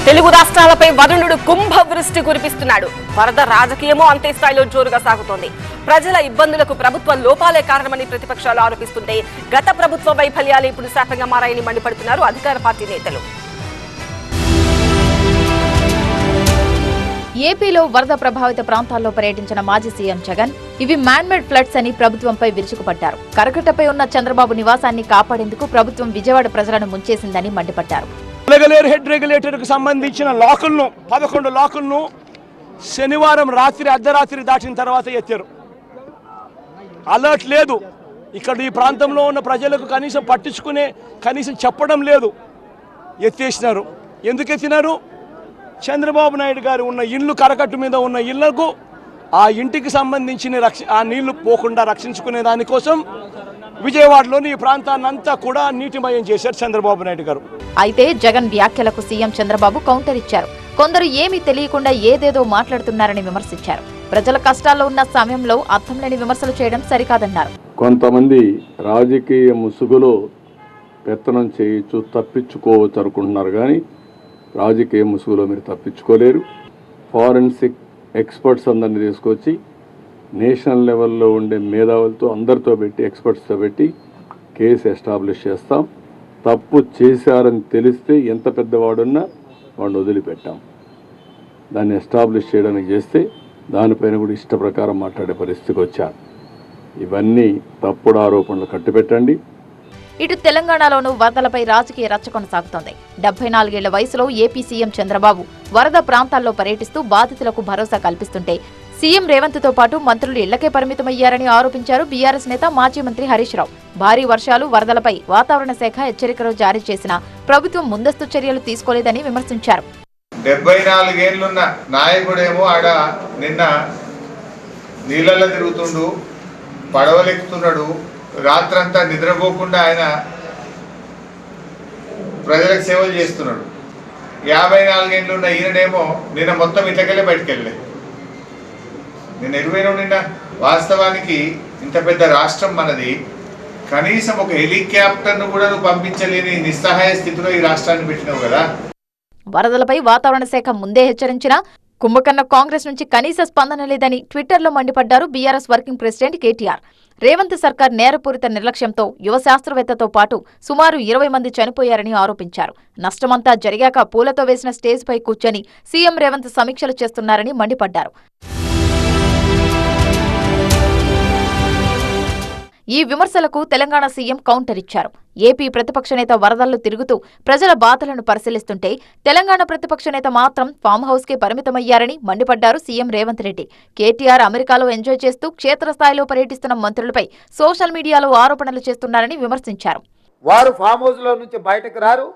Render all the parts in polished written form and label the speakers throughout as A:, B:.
A: తెలుగు రాష్ట్రాలపై వరుణుడు కుంభవృష్టి కురిపిస్తున్నాడు. వరద రాజకీయమో అంతే స్థాయిలో జోరుగా సాగుతోంది. ప్రజల ఇబ్బందులకు ప్రభుత్వ లోపాలే కారణమని ప్రతిపక్షాలు ఆరోపిస్తుంటే గత ప్రభుత్వ వైఫల్యాలు ఇప్పుడు శాపంగా మారాయని మండిపడుతున్నారు అధికార పార్టీ నేతలు.
B: ఏపీలో వరద ప్రభావిత ప్రాంతాల్లో పర్యటించిన మాజీ సీఎం జగన్ ఇవి మ్యాన్మేడ్ ఫ్లడ్స్ అని ప్రభుత్వంపై విరుచుకుపడ్డారు. కరకట్టపై ఉన్న చంద్రబాబు నివాసాన్ని కాపాడేందుకు ప్రభుత్వం విజయవాడ ప్రజలను ముంచేసిందని మండిపడ్డారు.
C: హెడ్ రెగ్యులేటర్కు సంబంధించిన లాకులను 11 లాకులను శనివారం రాత్రి అర్ధరాత్రి దాటిన తర్వాత ఎత్తారు. అలర్ట్ లేదు. ఇక్కడ ఈ ప్రాంతంలో ఉన్న ప్రజలకు కనీసం చెప్పడం లేదు. ఎత్తేసినారు. ఎందుకు ఎత్తినారు? చంద్రబాబు నాయుడు గారు ఉన్న ఇల్లు, కరకట్టు మీద ఉన్న ఇళ్లకు ఆ ఇంటికి సంబంధించిన ఆ నీళ్లు పోకుండా రక్షించుకునే దానికోసం విజయవాడలోని ఈ ప్రాంతాన్నంతా కూడా నీటిమయం చేశారు చంద్రబాబు నాయుడు గారు.
B: అయితే జగన్ వ్యాఖ్యలకు సీఎం చంద్రబాబు కౌంటర్ ఇచ్చారు. కొందరు ఏమీ తెలియకుండా ఏదేదో మాట్లాడుతున్నారని విమర్శించారు. ప్రజల కష్టాల్లో ఉన్న సమయంలో అర్థం లేని విమర్శలు చేయడం సరికాదన్నారు.
D: కొంతమంది రాజకీయ ముసుగులో పెత్తనం చేయొచ్చు, తప్పించుకోవచ్చు అనుకుంటున్నారు. కానీ రాజకీయ ముసుగులో మీరు తప్పించుకోలేరు. ఫారెన్సిక్ ఎక్స్పర్ట్స్ అందరినీ తీసుకొచ్చి నేషనల్ లెవెల్లో ఉండే మేధావులతో అందరితో పెట్టి, ఎక్స్పర్ట్స్తో పెట్టి కేసు ఎస్టాబ్లిష్ చేస్తాం. తప్పు చేశారని తెలిస్తే ఎంత పెద్దవాడున్నా వాడిని వదిలిపెట్టాం. దాన్ని ఎస్టాబ్లిష్ చేయడానికి చేస్తే దానిపైన కూడా ఇష్ట ప్రకారం మాట్లాడే పరిస్థితికి వచ్చారు. ఇవన్నీ తప్పుడు ఆరోపణలు కట్టిపెట్టండి.
B: ఇటు తెలంగాణలోనూ వరదలపై రాజకీయ రచ్చ కొనసాగుతోంది. 74 ఏళ్ల వయసులో ఏపీ సీఎం చంద్రబాబు వరద ప్రాంతాల్లో పర్యటిస్తూ బాధితులకు భరోసా కల్పిస్తుంటే సీఎం రేవంత్ తో పాటు మంత్రులు ఇళ్లకే పరిమితమయ్యారని ఆరోపించారు బీఆర్ఎస్ నేత మాజీ మంత్రి హరీష్ రావు. భారీ వర్షాలు, వరదలపై వాతావరణ శాఖ హెచ్చరికలు జారీ చేసినా ప్రభుత్వం ముందస్తు చర్యలు తీసుకోలేదని విమర్శించారు.
E: 74 ఏళ్లున్న నాయకుడేమో ఆడ నిన్న నీళ్ళల్లో తిరుగుతుండు, పడవలెక్కుతున్నాడు. రాత్రంతా నిద్రపోకుండా ఆయన ప్రజలకు సేవలు చేస్తున్నాడు. 54 ఏళ్ళున్న ఈయననేమో నిన్న మొత్తం ఇట్లకెళ్ళి బయటకు వెళ్ళలే. నేను ఎరువైన నిన్న వాస్తవానికి ఇంత పెద్ద రాష్ట్రం మనది, కనీసం ఒక హెలికాప్టర్ను కూడా నువ్వు పంపించలేని నిస్సహాయ స్థితిలో ఈ రాష్ట్రాన్ని పెట్టినావు కదా.
B: వరదలపై వాతావరణ శాఖ ముందే హెచ్చరించినా కుంభకర్ణ కాంగ్రెస్ నుంచి కనీస స్పందన లేదని ట్విట్టర్లో మండిపడ్డారు BRS working president KTR. Revanth సర్కార్ నేరపూరిత నిర్లక్ష్యంతో యువ శాస్త్రవేత్తతో పాటు సుమారు 20 మంది చనిపోయారని ఆరోపించారు. నష్టమంతా జరిగాక పూలతో వేసిన స్టేజ్పై కూర్చొని సీఎం రేవంత్ సమీక్షలు చేస్తున్నారని మండిపడ్డారు. ఈ విమర్శలకు తెలంగాణ సీఎం కౌంటర్ ఇచ్చారు. ఏపీ ప్రతిపక్ష నేత వరదల్లో తిరుగుతూ ప్రజల బాధలను పరిశీలిస్తుంటే తెలంగాణ ప్రతిపక్ష నేత మాత్రం ఫామ్ హౌస్కే పరిమితమయ్యారని మండిపడ్డారు సీఎం రేవంత్ రెడ్డి. కేటీఆర్ అమెరికాలో ఎంజాయ్ చేస్తూ క్షేత్రస్థాయిలో పర్యటిస్తున్న మంత్రులపై సోషల్ మీడియాలో ఆరోపణలు చేస్తున్నారని విమర్శించారు.
F: వారు ఫామ్ హౌస్లో నుంచి బయటకు రారు,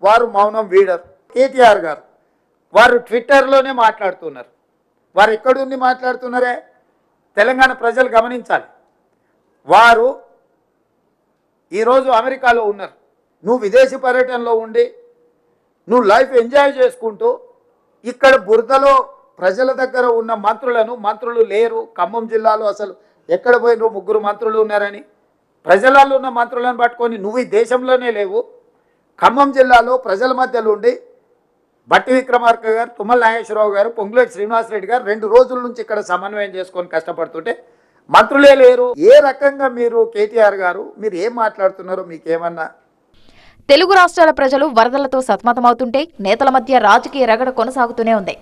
F: వారు మౌనం వీడరు. కేటీఆర్ గారు వారు ట్విట్టర్లోనే మాట్లాడుతున్నారు. వారు ఎక్కడుండి మాట్లాడుతున్నారే తెలంగాణ ప్రజలు గమనించాలి. వారు ఈరోజు అమెరికాలో ఉన్నారు. నువ్వు విదేశీ పర్యటనలో ఉండి నువ్వు లైఫ్ ఎంజాయ్ చేసుకుంటూ ఇక్కడ బురదలో ప్రజల దగ్గర ఉన్న మంత్రులు లేరు. ఖమ్మం జిల్లాలో అసలు ఎక్కడ పోయినరు? 3 మంత్రులు ఉన్నారని ప్రజలలో ఉన్న మంత్రులను పట్టుకొని నువ్వు ఈ దేశంలోనే లేవు. ఖమ్మం జిల్లాలో ప్రజల మధ్యలో ఉండి బట్టి విక్రమార్క గారు, తుమ్మల నాగేశ్వరరావు గారు, పొంగులేటి శ్రీనివాసరెడ్డి గారు 2 రోజుల నుంచి ఇక్కడ సమన్వయం చేసుకొని కష్టపడుతుంటే మంత్రులే లేరు. ఏ రకంగా మీరు కేటీఆర్ గారు మీరు ఏం మాట్లాడుతున్నారో మీకేమన్నా?
B: తెలుగు రాష్ట్రాల ప్రజలు వరదలతో సతమతమవుతుంటే నేతల మధ్య రాజకీయ రగడ కొనసాగుతూనే ఉంది.